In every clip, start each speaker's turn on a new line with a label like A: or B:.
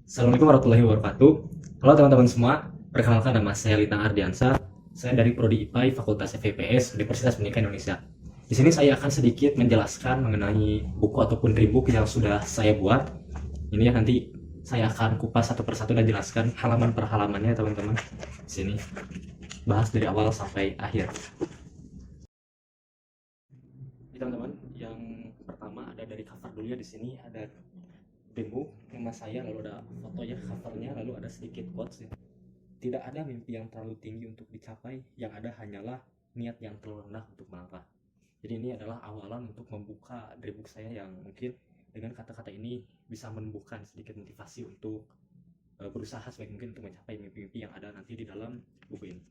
A: Assalamualaikum warahmatullahi wabarakatuh. Halo teman-teman semua, perkenalkan nama saya Lintang Ardiansa. Saya dari Prodi IPAI Fakultas FIPS Universitas Pendidikan Indonesia. Di sini saya akan sedikit menjelaskan mengenai buku ataupun rebook yang sudah saya buat. Ini ya nanti saya akan kupas satu persatu dan jelaskan halaman per halamannya teman-teman. Di sini bahas dari awal sampai akhir. Jadi teman-teman, yang pertama ada dari cover dulu ya. Di sini ada demo nama saya, lalu ada fotonya covernya, lalu ada sedikit quotes ya. Tidak ada mimpi yang terlalu tinggi untuk dicapai, yang ada hanyalah niat yang terlalu rendah untuk melangkah. Jadi ini adalah awalan untuk membuka debook saya yang mungkin dengan kata-kata ini bisa menumbuhkan sedikit motivasi untuk berusaha sebaik mungkin untuk mencapai mimpi-mimpi yang ada nanti di dalam buku ini.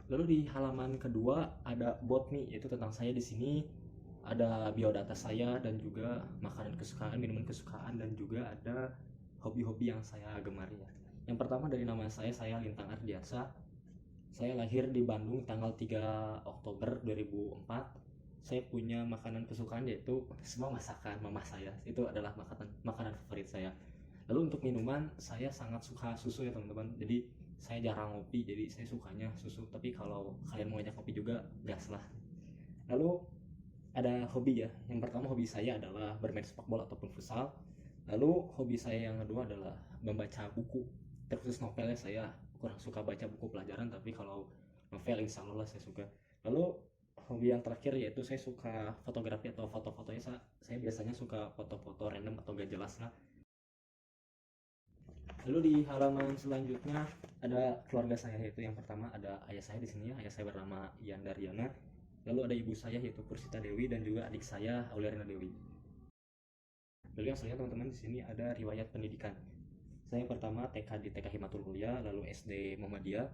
A: Lalu di halaman kedua ada about me, yaitu tentang saya. Di sini ada biodata saya dan juga makanan kesukaan, minuman kesukaan, dan juga ada hobi-hobi yang saya gemari ya. Yang pertama dari nama saya Lintang Ardiansa. Saya lahir di Bandung tanggal 3 Oktober 2004. Saya punya makanan kesukaan yaitu semua masakan mama saya. Itu adalah makanan favorit saya. Lalu untuk minuman, saya sangat suka susu ya teman-teman. Jadi saya jarang ngopi, jadi saya sukanya susu. Tapi kalau kalian mau ajak kopi juga, gas lah. Lalu ada hobi ya. Yang pertama hobi saya adalah bermain sepak bola ataupun futsal. Lalu hobi saya yang kedua adalah membaca buku. Terkhusus novelnya, saya kurang suka baca buku pelajaran, tapi kalau novel insya Allah saya suka. Lalu hobi yang terakhir yaitu saya suka fotografi atau foto-fotonya. Saya biasanya suka foto-foto random atau gak jelas lah. Lalu di halaman selanjutnya ada keluarga saya, yaitu yang pertama ada ayah saya di sini ya. Ayah saya bernama Ian Daryana. Lalu ada ibu saya yaitu Pursita Dewi dan juga adik saya Auliana Dewi. Lalu yang selanjutnya teman-teman, di sini ada riwayat pendidikan. Saya pertama TK di TK Himatul Mulia, lalu SD Muhammadiyah,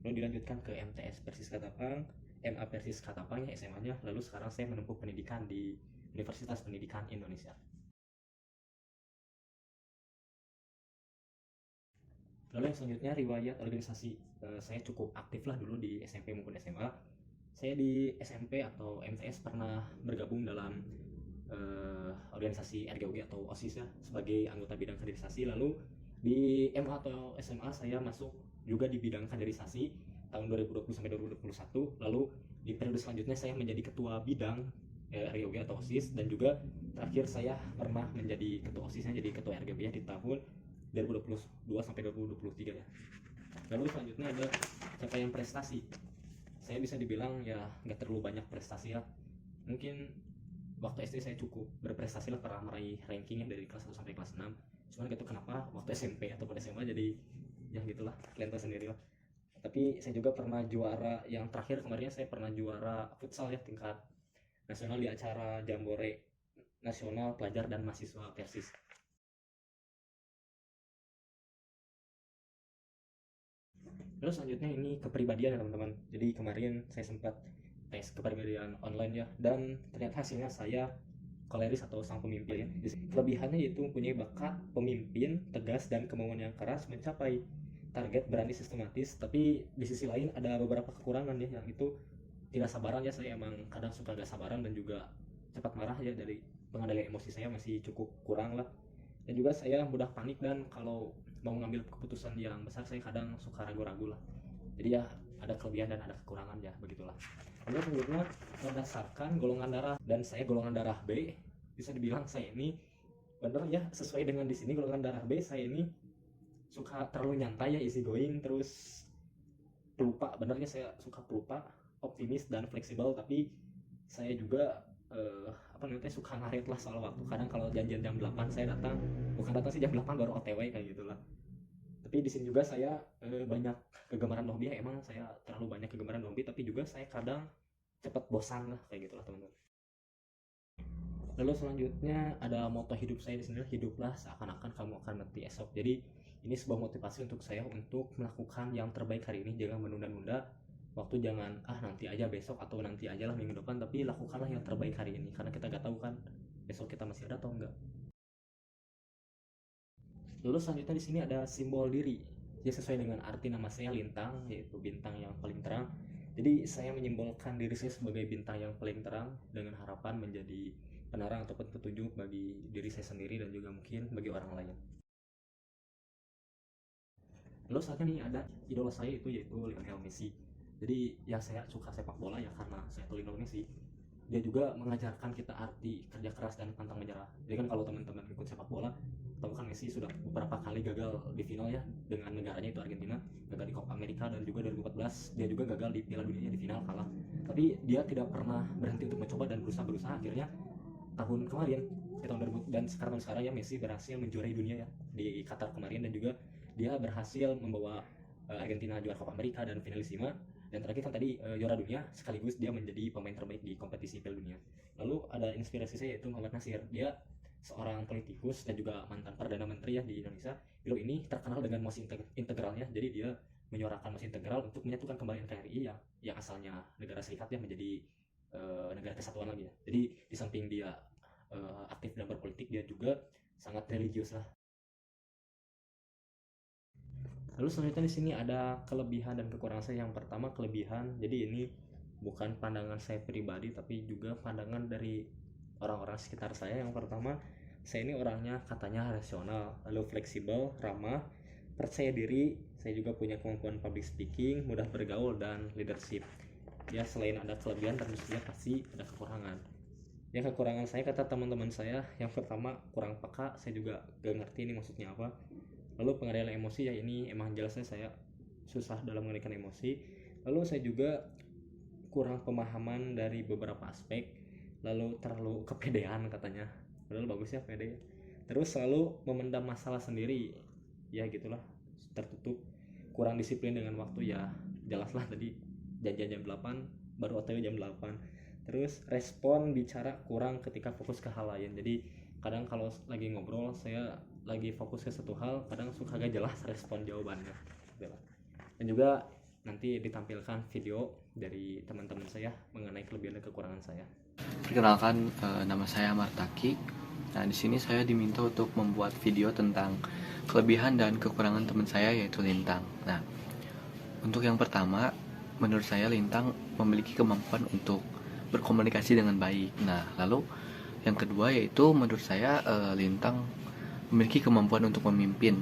A: lalu dilanjutkan ke MTS Persis Katapang, MA Persis Katapang ya SMA-nya, lalu sekarang saya menempuh pendidikan di Universitas Pendidikan Indonesia. Lalu yang selanjutnya riwayat organisasi. Saya cukup aktif lah dulu di SMP maupun SMA. Saya di SMP atau MTS pernah bergabung dalam organisasi RGOG atau OSIS ya, sebagai anggota bidang kaderisasi. Lalu di MA atau SMA saya masuk juga di bidang kaderisasi tahun 2020 sampai 2021. Lalu di periode selanjutnya saya menjadi ketua bidang RGOG atau OSIS, dan juga terakhir saya pernah menjadi ketua OSISnya, jadi ketua RGB ya, di tahun 2022 sampai 2023 ya. Lalu selanjutnya ada capaian prestasi. Saya bisa dibilang ya nggak terlalu banyak prestasi ya. Mungkin waktu SD saya cukup berprestasi lah, pernah meraih rankingnya dari kelas 1 sampai kelas 6. Cuman gitu kenapa waktu SMP ataupun SMA jadi ya gitulah, kalian tahu sendiri lah. Tapi saya juga pernah juara, yang terakhir kemarinnya saya pernah juara futsal ya tingkat nasional di acara Jambore Nasional Pelajar dan Mahasiswa Persis. Terus selanjutnya ini kepribadian ya teman-teman. Jadi kemarin saya sempat tes kepribadian online ya, dan ternyata hasilnya saya koleris atau sang pemimpin ya. Kelebihannya yaitu mempunyai bakat pemimpin, tegas, dan kemauan yang keras mencapai target, berani, sistematis. Tapi di sisi lain ada beberapa kekurangan ya, yang itu tidak sabaran ya. Saya emang kadang suka gak sabaran dan juga cepat marah ya. Dari pengendalian emosi saya masih cukup kurang lah. Dan juga saya mudah panik, dan kalau mau mengambil keputusan yang besar saya kadang suka ragu-ragu lah. Jadi ya ada kelebihan dan ada kekurangan ya, begitulah. Lalu selanjutnya berdasarkan golongan darah, dan saya golongan darah B. Bisa dibilang saya ini bener ya, sesuai dengan di sini golongan darah B. Saya ini suka terlalu nyantai ya, easy going, terus pelupa. Benernya saya suka pelupa, optimis dan fleksibel. Tapi saya juga apa namanya, suka ngaret lah soal waktu. Kadang kalau janjian jam 8 saya datang, bukan datang sih, jam 8 baru OTW kayak gitulah. Tapi di sini juga saya banyak kegemaran hobi ya. Emang saya terlalu banyak kegemaran hobi, tapi juga saya kadang cepat bosan lah kayak gitulah teman-teman. Lalu selanjutnya ada moto hidup saya di sini, hiduplah seakan-akan kamu akan mati esok. Jadi ini sebuah motivasi untuk saya untuk melakukan yang terbaik hari ini. Jangan menunda-nunda waktu, jangan nanti aja besok atau nanti aja lah minggu depan, tapi lakukanlah yang terbaik hari ini, karena kita gak tahu kan besok kita masih ada atau enggak. Lalu selanjutnya di sini ada simbol diri. Ya sesuai dengan arti nama saya Lintang, yaitu bintang yang paling terang. Jadi saya menyimbolkan diri saya sebagai bintang yang paling terang dengan harapan menjadi penerang ataupun petunjuk bagi diri saya sendiri dan juga mungkin bagi orang lain. Lalu saatnya nih ada idola saya itu yaitu Lionel Messi. Jadi ya saya suka sepak bola ya karena saya tuh Lionel Messi. Dia juga mengajarkan kita arti kerja keras dan pantang menyerah. Jadi kan kalau teman-teman ikut sepak bola, tahu kan Messi sudah beberapa kali gagal di final ya dengan negaranya itu Argentina, gagal di Copa America dan juga 2014 dia juga gagal di Piala Dunia di final kalah. Tapi dia tidak pernah berhenti untuk mencoba dan berusaha akhirnya tahun kemarin di tahun 2000 dan sekarang ya Messi berhasil menjuarai dunia ya di Qatar kemarin dan juga dia berhasil membawa Argentina juara Copa America dan finalisima dan terakhir kan tadi juara dunia sekaligus dia menjadi pemain terbaik di kompetisi Piala Dunia. Lalu ada inspirasi saya yaitu Muhammad Nasir. Dia seorang politikus dan juga mantan perdana menteri ya di Indonesia. Beliau ini terkenal dengan mosi integralnya. Jadi dia menyuarakan mosi integral untuk menyatukan kembali NKRI yang asalnya negara serikat ya menjadi negara kesatuan lagi ya. Jadi di samping dia aktif dalam berpolitik, dia juga sangat religius lah. Lalu selanjutnya di sini ada kelebihan dan kekurangan saya. Yang pertama kelebihan, jadi ini bukan pandangan saya pribadi tapi juga pandangan dari orang-orang sekitar saya. Yang pertama, saya ini orangnya katanya rasional, lalu fleksibel, ramah, percaya diri. Saya juga punya kemampuan public speaking, mudah bergaul dan leadership. Ya selain ada kelebihan tentunya pasti ada kekurangan. Ya kekurangan saya kata teman-teman saya, yang pertama kurang peka. Saya juga gak ngerti ini maksudnya apa. Lalu pengendalian emosi ya ini emang jelasnya saya susah dalam mengendalikan emosi. Lalu saya juga kurang pemahaman dari beberapa aspek. Lalu terlalu kepedean katanya, padahal bagus ya pede. Terus selalu memendam masalah sendiri, ya gitulah, tertutup. Kurang disiplin dengan waktu ya jelaslah tadi, janjian jam 8 baru OTW jam 8. Terus respon bicara kurang ketika fokus ke hal lain. Jadi kadang kalau lagi ngobrol saya lagi fokus ke satu hal, kadang suka gak jelas respon jawabannya. Dan juga nanti ditampilkan video dari teman-teman saya mengenai kelebihan dan kekurangan saya.
B: Perkenalkan, nama saya Martaki. Nah, di sini saya diminta untuk membuat video tentang kelebihan dan kekurangan teman saya yaitu Lintang. Nah, untuk yang pertama, menurut saya Lintang memiliki kemampuan untuk berkomunikasi dengan baik. Nah, lalu yang kedua yaitu menurut saya Lintang memiliki kemampuan untuk memimpin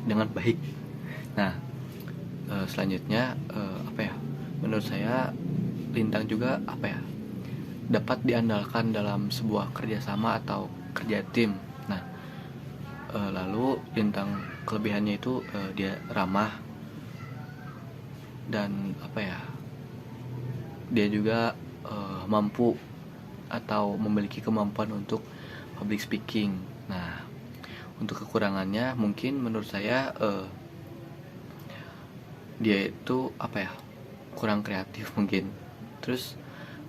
B: dengan baik. Nah, selanjutnya menurut saya Lintang juga dapat diandalkan dalam sebuah kerjasama atau kerja tim. Nah, lalu Lintang kelebihannya itu dia ramah dan dia juga mampu atau memiliki kemampuan untuk public speaking. Nah, untuk kekurangannya mungkin menurut saya dia itu kurang kreatif mungkin. Terus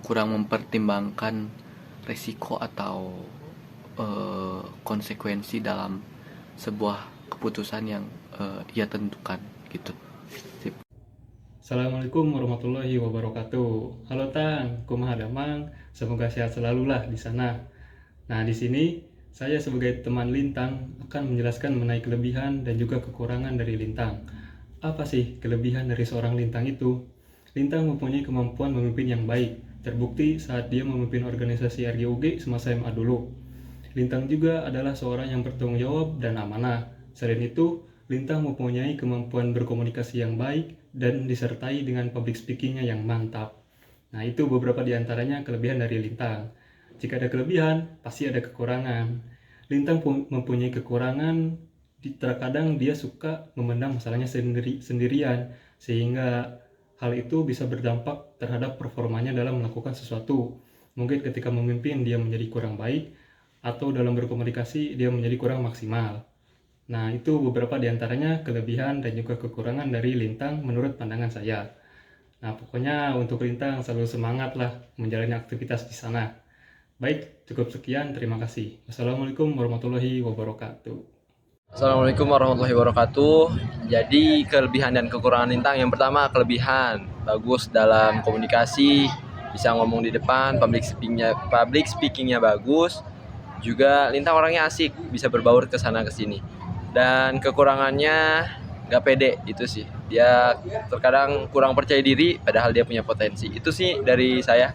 B: kurang mempertimbangkan resiko atau konsekuensi dalam sebuah keputusan yang ia tentukan gitu. Sip.
C: Assalamualaikum warahmatullahi wabarakatuh. Halo Tang, kumaha damang? Semoga sehat selalu lah di sana. Nah, di sini saya sebagai teman Lintang akan menjelaskan mengenai kelebihan dan juga kekurangan dari Lintang. Apa sih kelebihan dari seorang Lintang itu? Lintang mempunyai kemampuan memimpin yang baik, terbukti saat dia memimpin organisasi RGUG semasa SMA dulu. Lintang juga adalah seorang yang bertanggung jawab dan amanah. Selain itu, Lintang mempunyai kemampuan berkomunikasi yang baik dan disertai dengan public speakingnya yang mantap. Nah, itu beberapa di antaranya kelebihan dari Lintang. Jika ada kelebihan, pasti ada kekurangan. Lintang mempunyai kekurangan, terkadang dia suka memendam masalahnya sendirian, sehingga hal itu bisa berdampak terhadap performanya dalam melakukan sesuatu. Mungkin ketika memimpin dia menjadi kurang baik, atau dalam berkomunikasi dia menjadi kurang maksimal. Nah, itu beberapa di antaranya kelebihan dan juga kekurangan dari Lintang menurut pandangan saya. Nah, pokoknya untuk Lintang selalu semangat lah menjalani aktivitas di sana. Baik, cukup sekian. Terima kasih. Wassalamualaikum warahmatullahi wabarakatuh.
D: Assalamualaikum warahmatullahi wabarakatuh. Jadi kelebihan dan kekurangan Lintang, yang pertama kelebihan, bagus dalam komunikasi, bisa ngomong di depan, public speakingnya bagus. Juga Lintang orangnya asik, bisa berbaur ke sana ke sini. Dan kekurangannya gak pede, itu sih. Dia terkadang kurang percaya diri padahal dia punya potensi. Itu sih dari saya.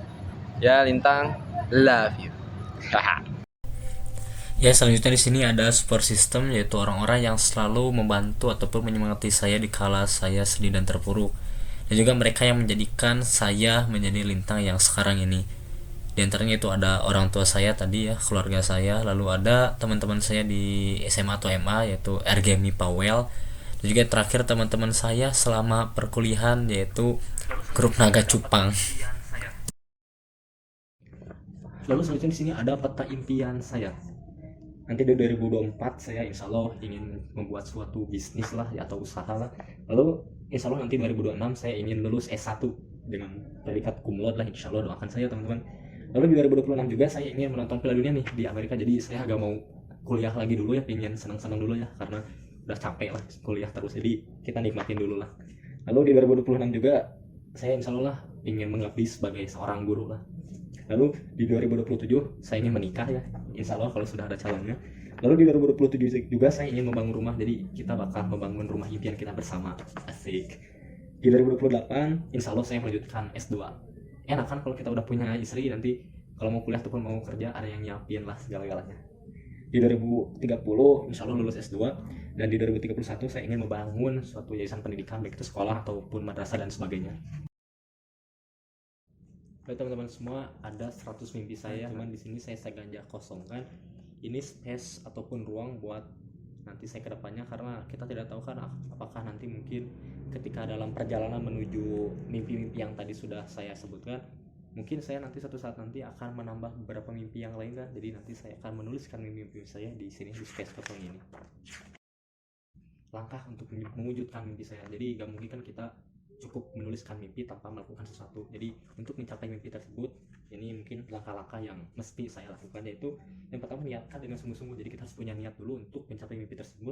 D: Ya Lintang, love you.
A: Ya, selanjutnya di sini ada support system, yaitu orang-orang yang selalu membantu ataupun menyemangati saya di kala saya sedih dan terpuruk. Dan juga mereka yang menjadikan saya menjadi Lintang yang sekarang ini. Di antaranya itu ada orang tua saya tadi ya, keluarga saya, lalu ada teman-teman saya di SMA atau MA yaitu RGMI Pawel, dan juga terakhir teman-teman saya selama perkuliahan yaitu grup Naga Cupang. Lalu selanjutnya di sini ada peta impian saya. Nanti di 2024 saya insya Allah ingin membuat suatu bisnis lah ya, atau usaha lah. Lalu insya Allah nanti 2026 saya ingin lulus S1 dengan predikat cum laude lah, insya Allah, doakan saya teman-teman. Lalu di 2026 juga saya ingin menonton Piala Dunia nih di Amerika, jadi saya agak mau kuliah lagi dulu ya, pengen senang-senang dulu ya, karena udah capek lah kuliah terus, jadi kita nikmatin dulu lah. Lalu di 2026 juga saya insya Allah ingin mengabdi sebagai seorang guru lah. Lalu di 2027 saya ingin menikah ya, insya Allah kalau sudah ada calonnya. Lalu di 2027 juga saya ingin membangun rumah, jadi kita bakal membangun rumah impian kita bersama, asik. Di 2028 insya Allah saya melanjutkan S2. Enak kan kalau kita udah punya istri, nanti kalau mau kuliah ataupun mau kerja ada yang nyiapin lah segala-galanya. Di 2030 insya Allah lulus S2, dan di 2031 saya ingin membangun suatu yayasan pendidikan, baik itu sekolah ataupun madrasah dan sebagainya. Baik teman-teman semua, ada 100 mimpi saya, cuman di sini saya sengaja kosongkan ini space ataupun ruang buat nanti saya kedepannya, karena kita tidak tahu kan apakah nanti mungkin ketika dalam perjalanan menuju mimpi-mimpi yang tadi sudah saya sebutkan, mungkin saya nanti suatu saat nanti akan menambah beberapa mimpi yang lain kan, jadi nanti saya akan menuliskan mimpi-mimpi saya di sini di space kosong ini. Langkah untuk mewujudkan mimpi saya, jadi gak mungkin kan kita cukup menuliskan mimpi tanpa melakukan sesuatu. Jadi untuk mencapai mimpi tersebut, ini mungkin langkah-langkah yang mesti saya lakukan, yaitu yang pertama, niatkan dengan sungguh-sungguh. Jadi kita harus punya niat dulu untuk mencapai mimpi tersebut,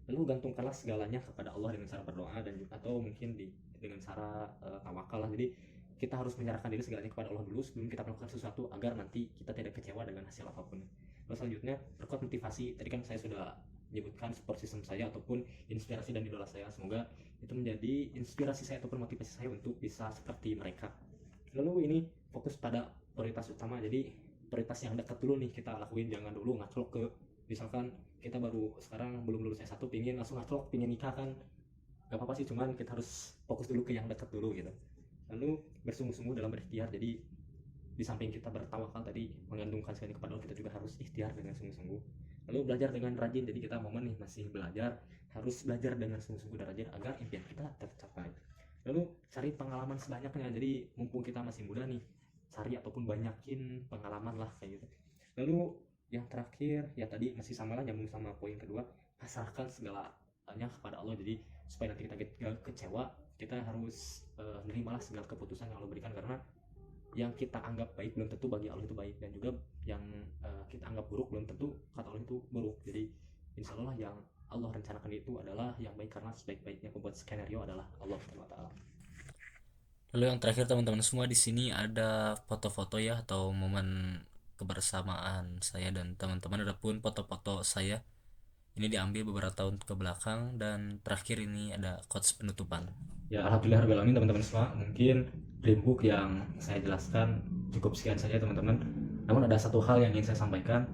A: lalu gantungkanlah segalanya kepada Allah dengan cara berdoa, dan atau mungkin dengan cara tawakal lah. Jadi kita harus menyerahkan diri segalanya kepada Allah dulu sebelum kita melakukan sesuatu, agar nanti kita tidak kecewa dengan hasil apapun. Lalu selanjutnya, perkuat motivasi. Tadi kan saya sudah menyebutkan support system saya ataupun inspirasi dan idola saya, semoga itu menjadi inspirasi saya ataupun motivasi saya untuk bisa seperti mereka. Lalu ini fokus pada prioritas utama, jadi prioritas yang dekat dulu nih kita lakuin, jangan dulu ngaclok ke, misalkan kita baru sekarang belum lulus S1 pingin langsung ngaclok pingin nikah kan, gak apa-apa sih, cuman kita harus fokus dulu ke yang dekat dulu gitu. Lalu bersungguh-sungguh dalam berikhtiar, jadi di samping kita bertawakal tadi mengandungkan sekali kepada Allah, kita juga harus ikhtiar dengan sungguh-sungguh. Lalu belajar dengan rajin, jadi kita momen nih masih belajar, harus belajar dengan sungguh-sungguh dan rajin agar impian kita tercapai. Lalu cari pengalaman sebanyaknya, jadi mumpung kita masih muda nih, cari ataupun banyakin pengalaman lah kayak gitu. Lalu yang terakhir ya tadi masih sama lah, nyambung sama poin kedua, pasrahkan segalanya kepada Allah, jadi supaya nanti kita gak kecewa, kita harus nerimalah segala keputusan yang Allah berikan, karena yang kita anggap baik belum tentu bagi Allah itu baik, dan juga yang kita anggap buruk belum tentu kata Allah itu buruk. Jadi insya Allah yang Allah rencanakan itu adalah yang baik, karena sebaik-baiknya pembuat skenario adalah Allah SWT. Lalu yang terakhir teman-teman semua, di sini ada foto-foto ya, atau momen kebersamaan saya dan teman-teman, adapun foto-foto saya ini diambil beberapa tahun ke belakang, dan terakhir ini ada quotes penutupan. Ya alhamdulillah rabbil alamin teman-teman semua, mungkin dreambook yang saya jelaskan cukup sekian saja teman-teman. Namun ada satu hal yang ingin saya sampaikan,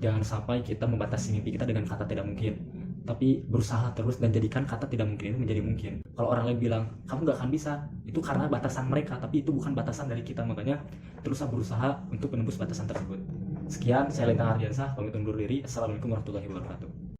A: jangan sampai kita membatasi mimpi kita dengan kata tidak mungkin, tapi berusaha terus dan jadikan kata tidak mungkin itu menjadi mungkin. Kalau orang lain bilang kamu gak akan bisa, itu karena batasan mereka, tapi itu bukan batasan dari kita, makanya teruslah berusaha untuk menembus batasan tersebut. Sekian, saya Lintang Ardiansah, pamit undur diri. Assalamualaikum warahmatullahi wabarakatuh.